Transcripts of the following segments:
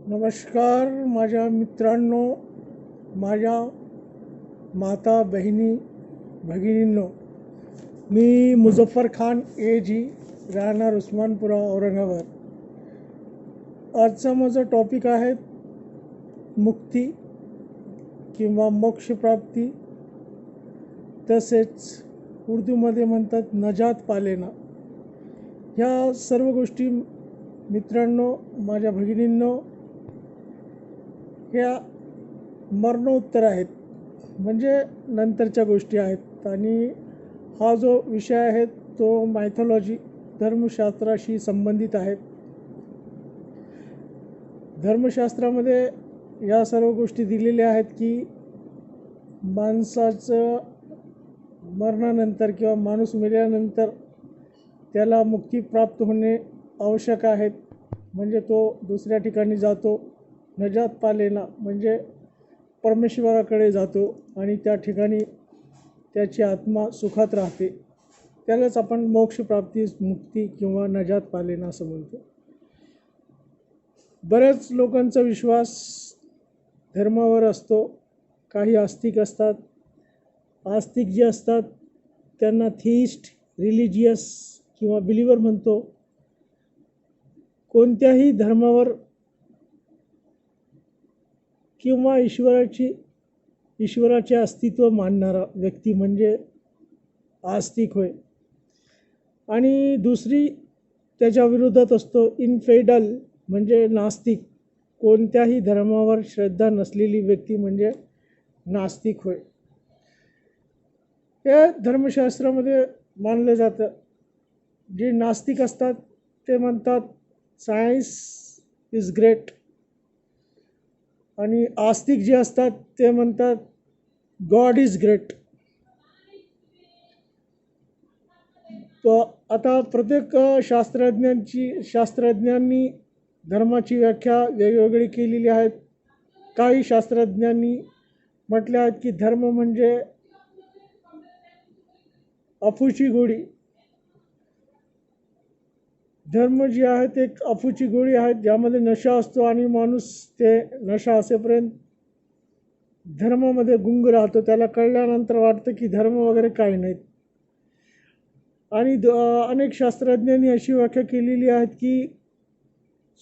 नमस्कार माझ्या मित्रांनो, माझ्या माता बहिणी भगिनींनो. मी मुझफ्फर खान ए.जी, राहणार उस्मानपुरा, औरंगाबाद. आजचा माझा टॉपिक आहे मुक्ती किंवा मोक्षप्राप्ती, तसेच उर्दूमध्ये म्हणतात नजात पालेना. ह्या सर्व गोष्टी मित्रांनो, माझ्या भगिनींनो, ह्या मरणोत्तर आहेत, म्हणजे नंतरच्या गोष्टी आहेत. आणि हा जो विषय आहे तो मायथॉलॉजी, धर्मशास्त्राशी संबंधित आहे. धर्मशास्त्रामध्ये या सर्व गोष्टी दिलेल्या आहेत की माणसाचं मरणानंतर किंवा माणूस मेल्यानंतर त्याला मुक्ती प्राप्त होणे आवश्यक आहे, म्हणजे तो दुसऱ्या ठिकाणी जातो. नजात पालेना म्हणजे परमेश्वराकडे जातो आणि त्या ठिकाणी त्याची आत्मा सुखात राहते. त्यालाच आपण मोक्षप्राप्ती, मुक्ती किंवा नजात पालेना असं म्हणतो. बऱ्याच लोकांचा विश्वास धर्मावर असतो. काही आस्तिक असतात. आस्तिक जे असतात त्यांना थिईस्ट, रिलिजियस किंवा बिलिव्हर म्हणतो. कोणत्याही धर्मावर किंवा ईश्वराचे अस्तित्व मानणारा व्यक्ती म्हणजे आस्तिक होय. आणि दुसरी त्याच्या विरोधात असतो इनफेडल म्हणजे नास्तिक. कोणत्याही धर्मावर श्रद्धा नसलेली व्यक्ती म्हणजे नास्तिक होय. हे धर्मशास्त्रामध्ये मानलं जातं. जे नास्तिक असतात ते म्हणतात सायन्स इज ग्रेट, आणि आस्तिक जे असतात ते म्हणतात गॉड इज ग्रेट. आता प्रत्येक शास्त्रज्ञांनी धर्माची व्याख्या वेगवेगळी केलेली आहेत. काही शास्त्रज्ञांनी म्हटले आहेत की धर्म म्हणजे अफूची गोळी. धर्म जी आहे ते एक अफूची गोळी आहे ज्यामध्ये नशा असतो आणि माणूस ते नशा असेपर्यंत धर्मामध्ये गुंग राहतो. त्याला कळल्यानंतर वाटतं की धर्म वगैरे काही नाहीत. आणि अनेक शास्त्रज्ञांनी अशी व्याख्या केलेली आहेत की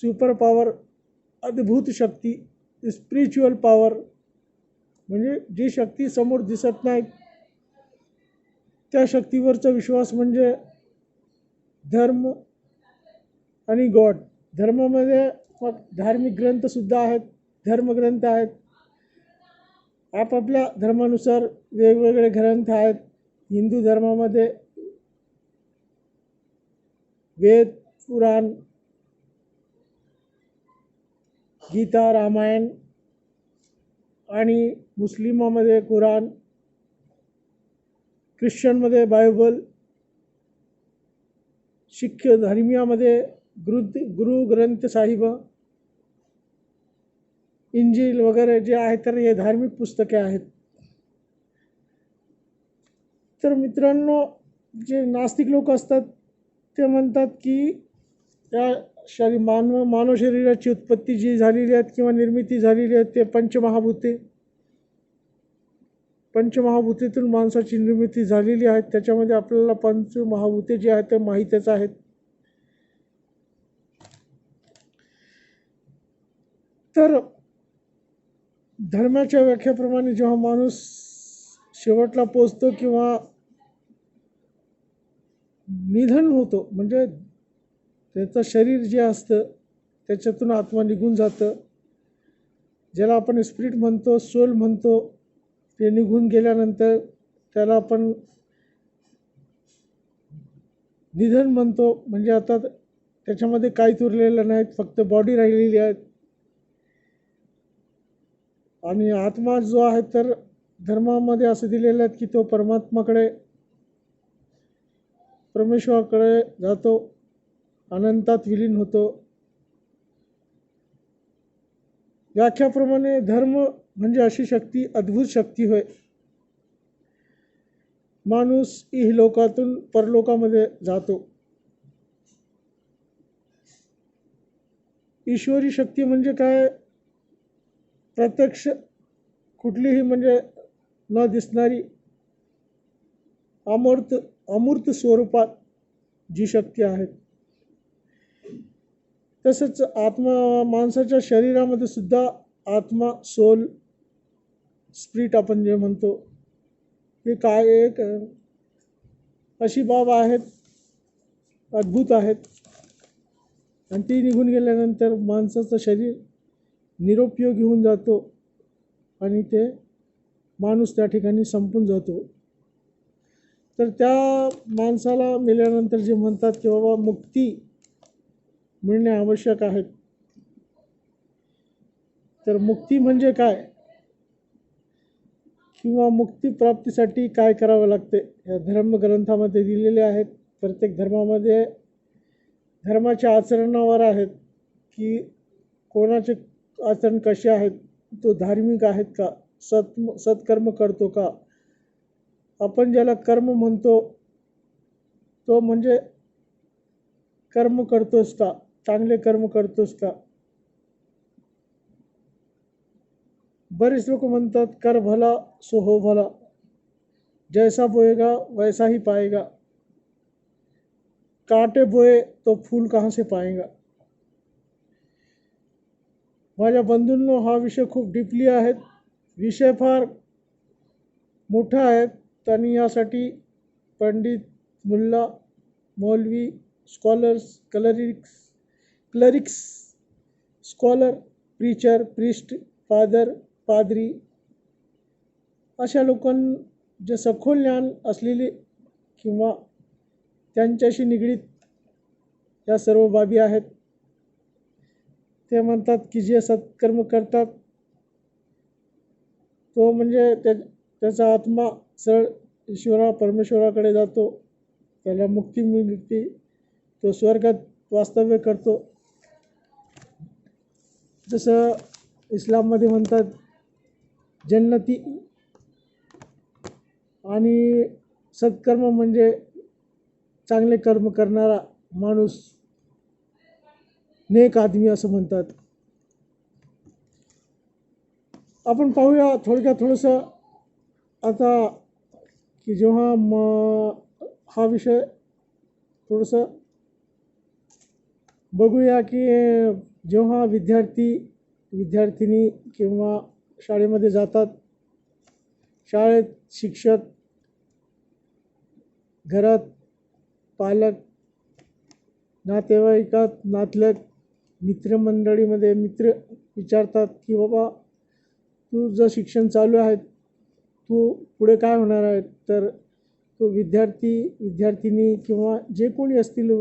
सुपर पॉवर, अद्भुत शक्ती, स्पिरिच्युअल पॉवर, म्हणजे जी शक्ती समोर दिसत नाही त्या शक्तीवरचा विश्वास म्हणजे धर्म आणि गॉड. धर्मामध्ये मग धार्मिक ग्रंथसुद्धा आहेत, धर्मग्रंथ आहेत. आपापल्या धर्मानुसार वेगवेगळे ग्रंथ आहेत. हिंदू धर्मामध्ये वेद, पुराण, गीता, रामायण, आणि मुस्लिमामध्ये कुराण, ख्रिश्चनमध्ये बायबल, शीख धर्मीयामध्ये गुरु ग्रंथ साहिब, इंजिल वगैरे जे आहेत तर हे धार्मिक पुस्तके आहेत. तर मित्रांनो, जे नास्तिक लोक असतात ते म्हणतात की या मानव शरीराची उत्पत्ती जी झालेली आहे किंवा निर्मिती झालेली आहे ते पंचमहाभूतेतून माणसाची निर्मिती झालेली आहे. त्याच्यामध्ये आपल्याला पंचमहाभूते जी आहेत ते माहीतच आहेत. तर धर्माच्या व्याख्याप्रमाणे जेव्हा माणूस शेवटला पोचतो किंवा निधन होतो, म्हणजे त्याचं शरीर जे असतं त्याच्यातून आत्मा निघून जातं, ज्याला आपण स्पिरिट म्हणतो, सोल म्हणतो, ते निघून गेल्यानंतर त्याला आपण निधन म्हणतो. म्हणजे आता त्याच्यामध्ये काहीच उरलेलं नाहीत, फक्त बॉडी राहिलेली आहे. आणि आत्मा जो आहे तर धर्मामध्ये असं दिलेलं आहे की तो परमेश्वराकडे जातो, अनंतात विलीन होतो. व्याख्याप्रमाणे धर्म म्हणजे अशी शक्ती, अद्भुत शक्ती होय. माणूस इहलोकातून परलोकामध्ये जातो. ईश्वरी शक्ती म्हणजे काय? प्रत्यक्ष कुठलीही म्हणजे न दिसणारी अमूर्त स्वरूपात जी शक्ती आहे. तसंच माणसाच्या शरीरामध्ये सुद्धा आत्मा, सोल, स्पिरिट आपण जे म्हणतो, हे काय एक अशी बाब आहेत, अद्भुत आहेत. आणि ती निघून गेल्यानंतर माणसाचं शरीर निरुपयोगी होऊन जातो आणि ते माणूस त्या ठिकाणी संपून जातो. तर त्या माणसाला मेल्यानंतर जे म्हणतात की बाबा मुक्ती मिळणे आवश्यक आहे. तर मुक्ती म्हणजे काय किंवा मुक्तीप्राप्तीसाठी काय करावं लागते, या धर्मग्रंथामध्ये दिलेले आहेत. प्रत्येक धर्मामध्ये धर्माच्या आचरणावर आहेत की कोणाचे आचरण कसे आहेत, तो धार्मिक आहेत का, सत्कर्म करतो का. आपण ज्याला कर्म म्हणतो तो म्हणजे कर्म करतोस का, चांगले कर्म करतोस का. बरेच लोक म्हणतात कर भला सो हो भला, जैसा बोएगा वैसा ही पाएगा, कांटे बोए तो फूल कहाँ से पाएगा. माझ्या बंधूंनो, हा विषय खूप डीपली आहेत, विषय फार मोठा आहे. त्यांनी यासाठी पंडित, मुल्ला, मौलवी, scholars, clerics, scholar, preacher, priest, father, पादरी अशा लोकांचे सखोल ज्ञान असलेले किंवा त्यांच्याशी निगडीत या सर्व बाबी आहेत. ते म्हणतात की जे सत्कर्म करतात तो म्हणजे त्याचा आत्मा सरळ परमेश्वराकडे जातो, त्याला मुक्ती मिळते, तो स्वर्गात वास्तव्य करतो. जसं इस्लाममध्ये म्हणतात जन्नती. आणि सत्कर्म म्हणजे चांगले कर्म करणारा माणूस, नेक आदमी असं म्हणतात. आपण पाहूया थोडंसं आता की जेव्हा हा विषय थोडंसं बघूया की जेव्हा विद्यार्थिनी किंवा शाळेमध्ये जातात, शाळेत शिक्षक, घरात पालक, नातेवाईकात नातलग, मित्रमंडळीमध्ये मित्र विचारतात की बाबा तुझं शिक्षण चालू आहे, तू पुढे काय होणार आहे. तर तो विद्यार्थिनी किंवा जे कोणी असतील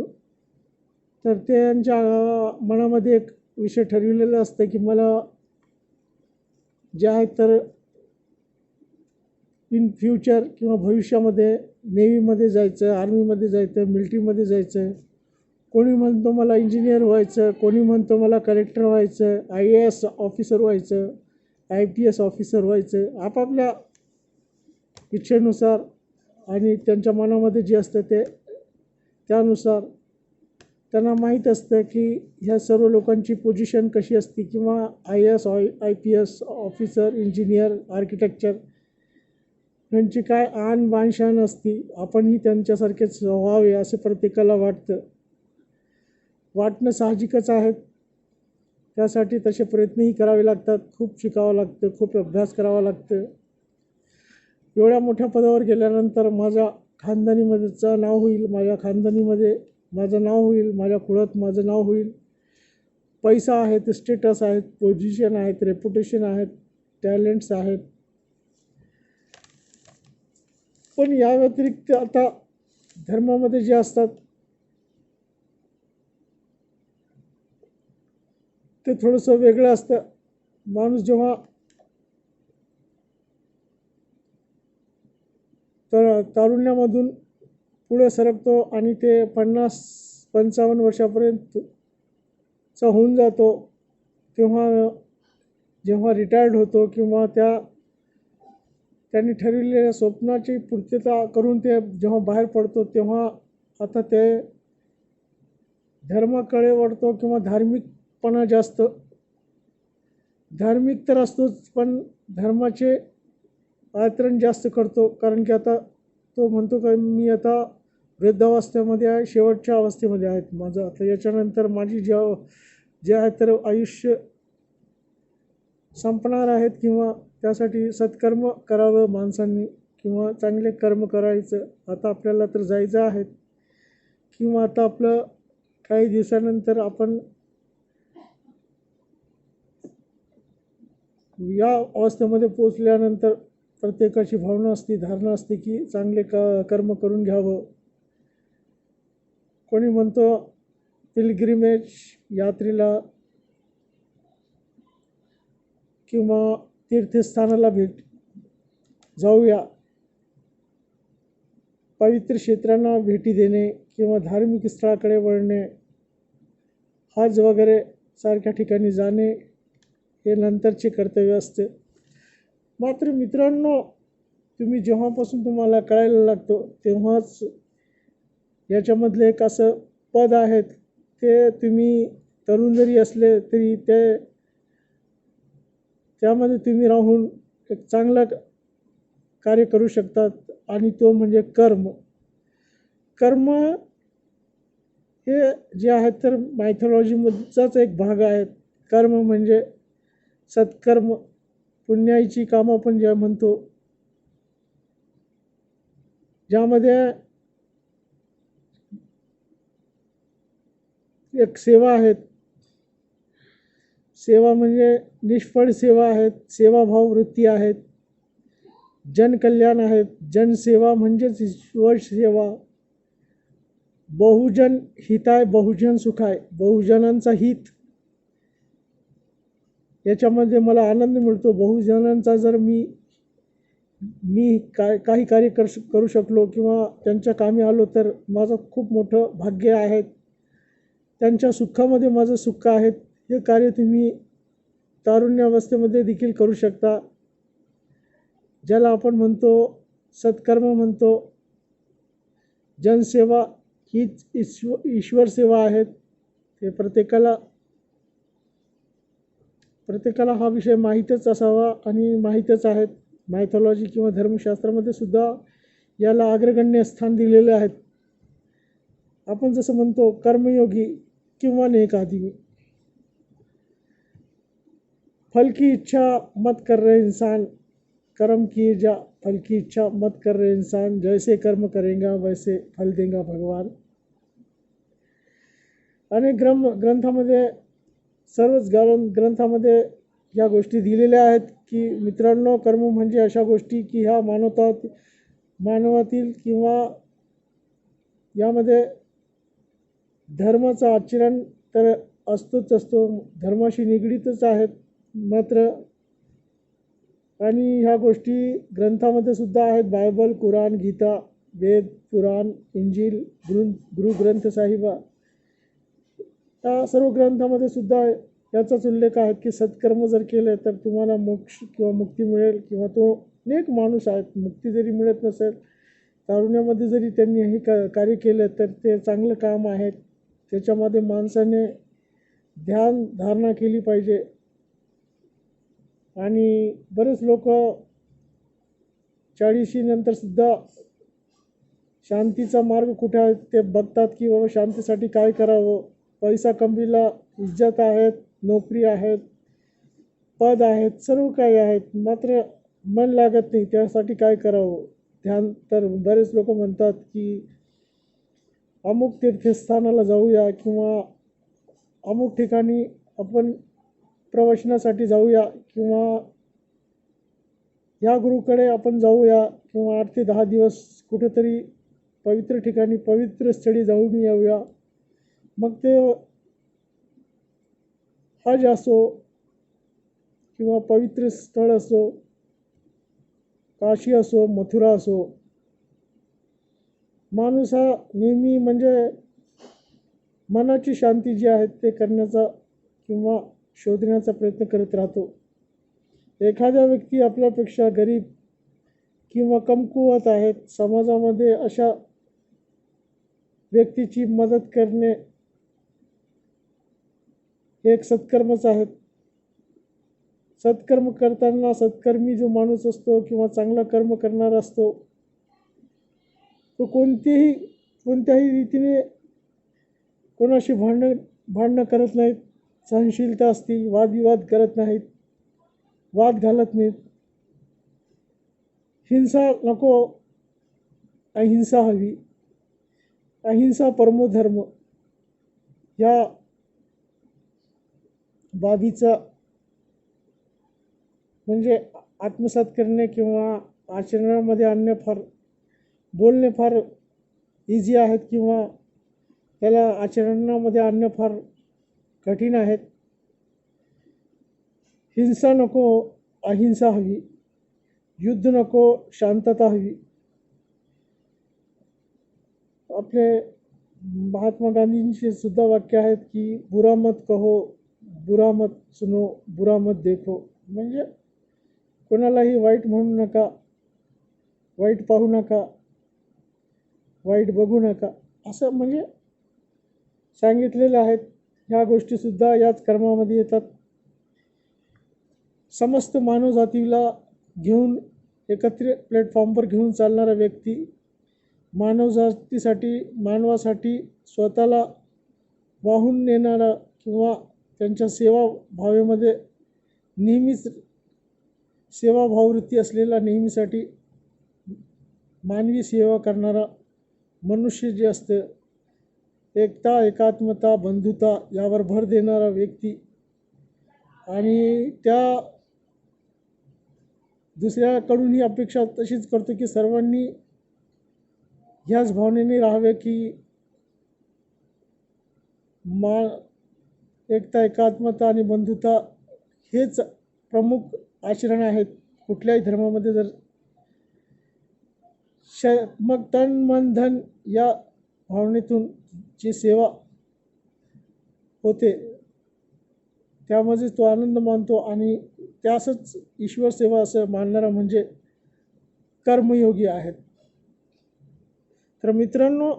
तर त्यांच्या मनामध्ये एक विषय ठरविलेला असतं की मला जे आहे तर इन फ्युचर किंवा भविष्यामध्ये नेव्हीमध्ये जायचं, आर्मीमध्ये जायचं, मिलिटरीमध्ये जायचं. कोणी म्हणतो मला इंजिनियर व्हायचं, कोणी म्हणतो मला कलेक्टर व्हायचं, IAS ऑफिसर व्हायचं, IPS ऑफिसर व्हायचं. आपापल्या इच्छेनुसार आणि त्यांच्या मनामध्ये जे असतं ते त्यानुसार त्यांना माहीत असतं की ह्या सर्व लोकांची पोझिशन कशी असते किंवा IAS IPS officer, engineer, architecture यांची काय आन बानशान असती. आपणही त्यांच्यासारखेच व्हावे असे प्रत्येकाला वाटणं साहजिकच आहे. त्यासाठी तसे प्रयत्नही करावे लागतात, खूप शिकावं लागतं, खूप अभ्यास करावा लागतं. एवढ्या मोठ्या पदावर गेल्यानंतर माझ्या खानदानीमध्येचं नाव होईल, माझ्या खानदानीमध्ये माझं नाव होईल, माझ्या कुळात माझं नाव होईल. पैसा आहेत, स्टेटस आहेत, पोझिशन आहेत, रेप्युटेशन आहेत, टॅलेंट्स आहेत. पण या व्यतिरिक्त आता धर्मामध्ये जे असतात ते थोडंसं वेगळं असतं. माणूस जेव्हा तारुण्यामधून पुढे सरकतो आणि ते 50-55 वर्षापर्यंतचा होऊन जातो, तेव्हा जेव्हा रिटायर्ड होतो किंवा त्यांनी ठरविलेल्या स्वप्नाची पूर्तता करून ते जेव्हा बाहेर पडतो, तेव्हा आता ते धर्माकडे वळतो किंवा धार्मिक प्रामाणिकपणा जास्त, धार्मिक तर असतोच पण धर्माचे आचरण जास्त करतो. कारण की आता तो म्हणतो का मी आता वृद्धावस्थेमध्ये आहे, शेवटच्या अवस्थेमध्ये आहेत माझं, आता याच्यानंतर माझी जे आहे तर आयुष्य संपणार आहेत, किंवा त्यासाठी सत्कर्म करावं माणसांनी, किंवा चांगले कर्म करायचं. आता आपल्याला तर जायचं आहे, किंवा आता आपलं काही दिवसानंतर आपण या अवस्थेमध्ये पोचल्यानंतर प्रत्येकाची भावना असते, धारणा असते की चांगले कर्म करून घ्यावं. कोणी म्हणतो पिलग्रिमेज यात्रेला किंवा तीर्थस्थानाला जाऊया, पवित्र क्षेत्रांना भेटी देणे किंवा धार्मिक स्थळाकडे वळणे, हज वगैरे सारख्या ठिकाणी जाणे हे नंतरचे कर्तव्य असते. मात्र मित्रांनो, तुम्ही जेव्हापासून तुम्हाला कळायला लागतो तेव्हाच याच्यामधले एक असं पद आहेत, ते तुम्ही तरुण जरी असले तरी त्यामध्ये तुम्ही राहून एक चांगलं कार्य करू शकतात, आणि तो म्हणजे कर्म. कर्म हे जे आहेत तर मायथॉलॉजीमधचाच एक भाग आहे. कर्म म्हणजे सत्कर्म, पुण्याईची कामं आपण ज्या म्हणतो, ज्यामध्ये एक सेवा आहेत. सेवा म्हणजे निष्फळ सेवा आहेत, सेवाभाव वृत्ती आहेत, जनकल्याण आहेत. जनसेवा म्हणजेच ईश्वर सेवा. बहुजन हिताय बहुजन सुखाय, बहुजनांचा हित याच्यामध्ये मला आनंद मिळतो. बहुजनांचा जर मी काही कार्य करू शकलो किंवा त्यांच्या कामी आलो तर माझं खूप मोठं भाग्य आहे. त्यांच्या सुखामध्ये माझं सुख आहे. हे कार्य तुम्ही तारुण्यावस्थेमध्ये देखील करू शकता, ज्याला आपण म्हणतो सत्कर्म म्हणतो. जनसेवा हीच ईश्वर सेवा आहेत. ते प्रत्येकाला हा विषय माहीतच असावा, आणि माहीतच आहेत. मायथॉलॉजी किंवा धर्मशास्त्रामध्ये सुद्धा याला अग्रगण्य स्थान दिलेले आहेत. आपण जसं म्हणतो कर्मयोगी किंवा नेक आदमी. फल की इच्छा मत कर रहे इंसान, कर्म किए जा. फल की इच्छा मत कर रहे इंसान, जैसे कर्म करेगा वैसे फल देगा भगवान. अनेक ग्रंथामध्ये, सर्वच ग्रंथामध्ये या गोष्टी दिलेल्या आहेत की मित्रांनो, कर्म म्हणजे अशा गोष्टी की ह्या मानवातील किंवा यामध्ये धर्माचं आचरण तर असतोच असतो, धर्माशी निगडीतच आहेत. मात्र आणि ह्या गोष्टी ग्रंथामध्ये सुद्धा आहेत. बायबल, कुराण, गीता, वेद, पुराण, इंजिल, गुरुग्रंथ साहिबा, या सर्व ग्रंथामध्ये सुद्धा याचाच उल्लेख आहे की सत्कर्म जर केले तर तुम्हाला मोक्ष किंवा मुक्ती मिळेल, किंवा तो नेक माणूस आहे. मुक्ती जरी मिळत नसेल, तारुण्यामध्ये जरी त्यांनी हे कार्य केलं तर ते चांगलं काम आहे. त्याच्यामध्ये माणसाने ध्यान धारणा केली पाहिजे. आणि बरेच लोक 40शी नंतर सुद्धा शांतीचा मार्ग कुठे आहे ते बघतात, की बाबा शांतीसाठी काय करावं. पैसा कमविला, इज्जत आहेत, नोकरी आहेत, पद आहेत, सर्व काही आहेत, मात्र मन लागत नाही. त्यासाठी काय करावं. ध्यान तर बरेच लोक म्हणतात की अमुक तीर्थस्थानाला जाऊया, किंवा अमुक ठिकाणी आपण प्रवचनासाठी जाऊया, किंवा या गुरुकडे आपण जाऊया, किंवा 8 ते 10 दिवस कुठेतरी पवित्र ठिकाणी, पवित्र स्थळी जाऊन येऊया. मग ते हज असो किंवा पवित्र स्थळ असो, काशी असो, मथुरा असो, माणूस हा नेहमी म्हणजे मनाची शांती जी आहे ते करण्याचा किंवा शोधण्याचा प्रयत्न करत राहतो. एखाद्या व्यक्ती आपल्यापेक्षा गरीब किंवा कमकुवत आहेत, समाजामध्ये अशा व्यक्तीची मदत करणे हे एक सत्कर्मच आहेत. सत्कर्म करताना सत्कर्मी जो माणूस असतो किंवा चांगला कर्म करणारा असतो तो कोणत्याही रीतीने कोणाशी भांडणं करत नाहीत, सहनशीलता असते, वादविवाद करत नाहीत, वाद घालत नाहीत. हिंसा नको, अहिंसा हवी. अहिंसा परमो धर्म या बाबीचा म्हणजे आत्मसात करणे किंवा आचरणामध्ये आणणे बोलणे फार इझी आहेत किंवा त्याला आचरणामध्ये आणणं फार कठीण आहेत. हिंसा नको, अहिंसा हवी. युद्ध नको, शांतता हवी. आपले महात्मा गांधींचे सुद्धा वाक्य आहेत की बुरा मत कहो, बुरा मत सुनो, बुरा मत देखो. म्हणजे कोणालाही वाईट म्हणू नका, वाईट पाहू नका, वाईट बघू नका, असं म्हणजे सांगितलेले आहेत. ह्या गोष्टीसुद्धा याच कर्मामध्ये येतात. समस्त मानवजातीला घेऊन एकत्रित प्लॅटफॉर्मवर घेऊन चालणारा व्यक्ती मानवासाठी स्वतःला वाहून नेणारा किंवा त्यांच्या सेवाभावेमध्ये नेहमीच सेवाभाववृत्ती असलेला, नेहमीसाठी मानवी सेवा करणारा मनुष्य जे असतं, एकता, एकात्मता, बंधुता यावर भर देणारा व्यक्ती आणि त्या दुसऱ्याकडून ही अपेक्षा तशीच करतो की सर्वांनी ह्याच भावनेने राहावे की एकता, एकात्मता आणि बंधुता हेच प्रमुख आचरण आहेत कुठल्याही धर्मामध्ये. जर मग तन मन धन या भावनेतून जी सेवा होते त्यामध्ये तो आनंद मानतो आणि त्यासच ईश्वर सेवा असं मानणारा म्हणजे कर्मयोगी आहेत. तर मित्रांनो,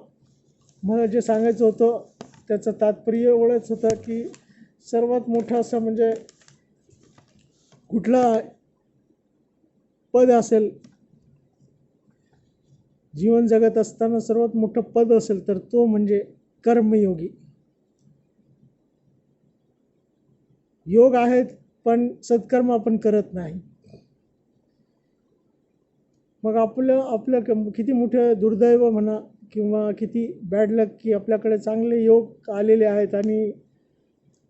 मला जे सांगायचं होतं त्याचं तात्पर्य एवढंच होतं की सर्वात मोठं असं म्हणजे कुठला पद असेल, जीवन जगत असताना सर्वात मोठं पद असेल तर तो म्हणजे कर्मयोगी. योग आहेत पण सत्कर्म आपण करत नाही. मग आपलं किती मोठं दुर्दैव म्हणा किंवा किती बॅड लक की आपल्याकडे चांगले योग आलेले आहेत आणि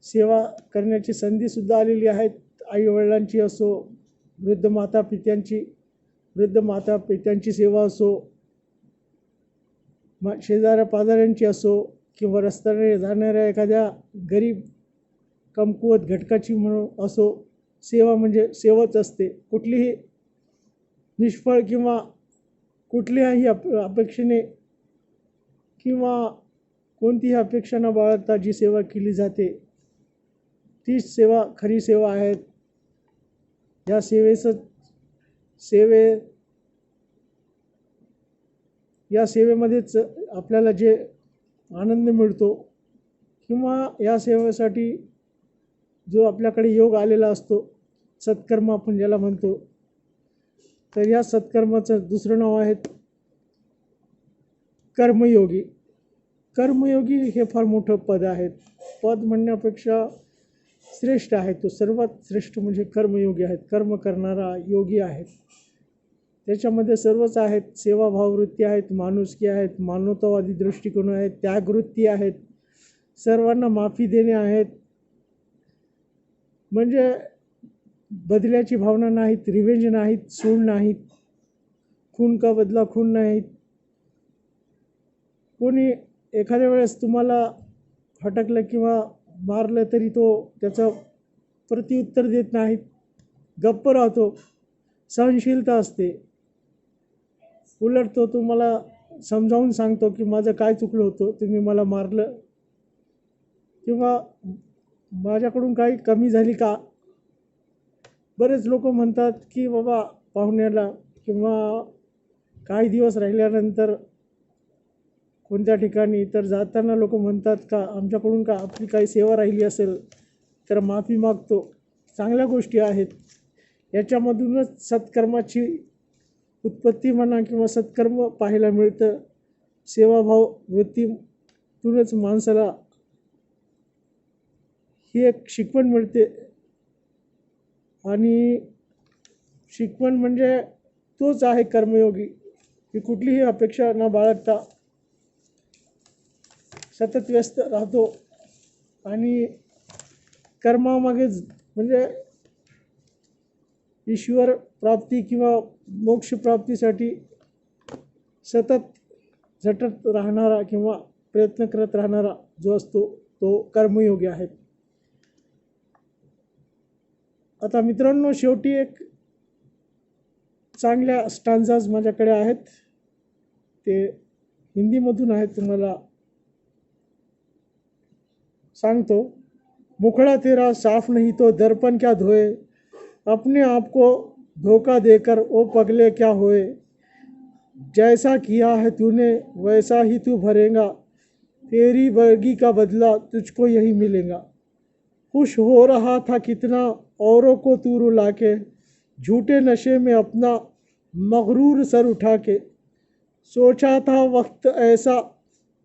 सेवा करण्याची संधीसुद्धा आलेली आहेत. आईवडिलांची असो, वृद्ध माता पित्यांची सेवा असो, शेजाऱ्या पाजाऱ्यांची असो किंवा रस्त्याने जाणाऱ्या एखाद्या गरीब कमकुवत घटकाची म्हणून असो, सेवा म्हणजे सेवाच असते. कुठलीही निष्फळ किंवा कुठल्याही अपेक्षेने किंवा कोणतीही अपेक्षा न बाळगता जी सेवा केली जाते तीच सेवा खरी सेवा आहेत. या सेवेमध्येच आपल्याला जे आनंद मिळतो किंवा या सेवेसाठी जो आपल्याकडे योग आलेला असतो, सत्कर्म आपण ज्याला म्हणतो, तर या सत्कर्माचं दुसरं नाव आहे कर्मयोगी. कर्मयोगी हे फार मोठं पद आहे. पद म्हणण्यापेक्षा श्रेष्ठ आहे. तो सर्वात श्रेष्ठ म्हणजे कर्मयोगी आहेत. कर्म करणारा योगी आहेत. त्याच्यामध्ये सर्वच आहेत. सेवाभाववृत्ती आहेत, माणुसकी आहेत, मानवतावादी दृष्टिकोन आहेत, त्यागवृत्ती आहेत, सर्वांना माफी देणे आहेत, म्हणजे बदल्याची भावना नाहीत, रिव्हेंज नाहीत, सूड नाहीत, खून का बदला खून नाहीत. कोणी एखाद्या वेळेस तुम्हाला हटकलं किंवा मारलं तरी तो त्याचं प्रत्युत्तर देत नाहीत, गप्प राहतो. सहनशीलता असते. उलट तो तुम्हाला समजावून सांगतो की माझं काय चुकलं होतं, तुम्ही मला मारलं किंवा माझ्याकडून काही कमी झाली का. बरेच लोक म्हणतात की बाबा पाहुण्याला किंवा काही दिवस राहिल्यानंतर कोणत्या ठिकाणी तर जाताना लोक म्हणतात का आमच्याकडून का आपली काही सेवा राहिली असेल तर माफी मागतो, चांगल्या गोष्टी आहेत. याच्यामधूनच सत्कर्माची उत्पत्ती म्हणा किंवा सत्कर्म पाहायला मिळतं. सेवाभाव वृत्तीतूनच माणसाला ही एक शिकवण मिळते. आणि शिकवण म्हणजे तोच आहे कर्मयोगी, की कुठलीही अपेक्षा न बाळगता सतत व्यस्त राहतो आणि कर्मामागेच म्हणजे ईश्वर प्राप्ती किंवा मोक्ष प्राप्तीसाठी सतत झटत राहणारा किंवा प्रयत्न करत राहणारा जो असतो तो कर्मयोगी आहे. आता मित्रांनो, शेवटी एक चांगल्या स्टांजाज माझ्याकडे आहेत, ते हिंदीमधून आहेत, तुम्हाला सांगतो. मुखड़ा तेरा साफ नहीं तो दर्पण क्या धोए, अपने आप को धोखा देकर ओ पगले क्या होए, जैसा किया है तूने वैसा ही तू भरेगा, तेरी वर्गी का बदला तुझको यही मिलेगा. खुश हो रहा था कितना औरों को तू रुला के, झूठे नशे में अपना मगरूर सर उठा के, सोचा था वक्त ऐसा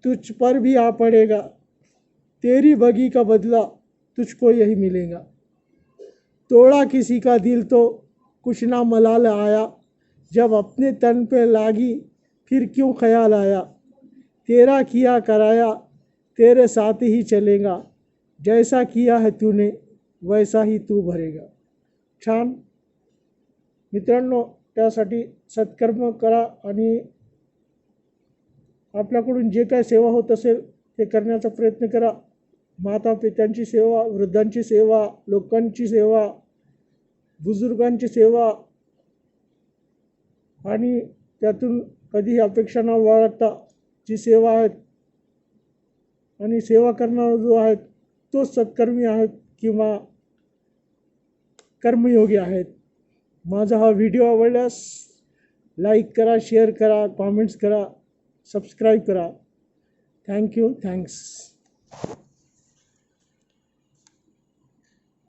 तुझ पर भी आ पड़ेगा, तेरी बगी का बदला तुझको यही मिलेगा. तोड़ा किसी का दिल तो कुछ ना मलाल आया, जब अपने तन पे लागी फिर क्यों ख्याल आया, तेरा किया कराया तेरे साथ ही चलेगा, जैसा किया है तूने वैसा ही तू भरेगा. छान मित्रांनो, त्यासाठी सत्कर्म करा आणि आपल्याकडून जे काय सेवा होत असेल ते करण्याचा प्रयत्न करा. माता पित्यांची सेवा, वृद्धांची सेवा, लोकांची सेवा, बुजुर्गांची सेवा, आणि त्यातून कधीही अपेक्षा न बाळगता जी सेवा आहेत आणि सेवा करणारा जो आहे तोच सत्कर्मी आहेत किंवा कर्मयोगी आहेत. माझा हा व्हिडिओ आवडल्यास लाईक करा, शेअर करा, कॉमेंट्स करा, सबस्क्राईब करा. थँक्यू. थँक्स.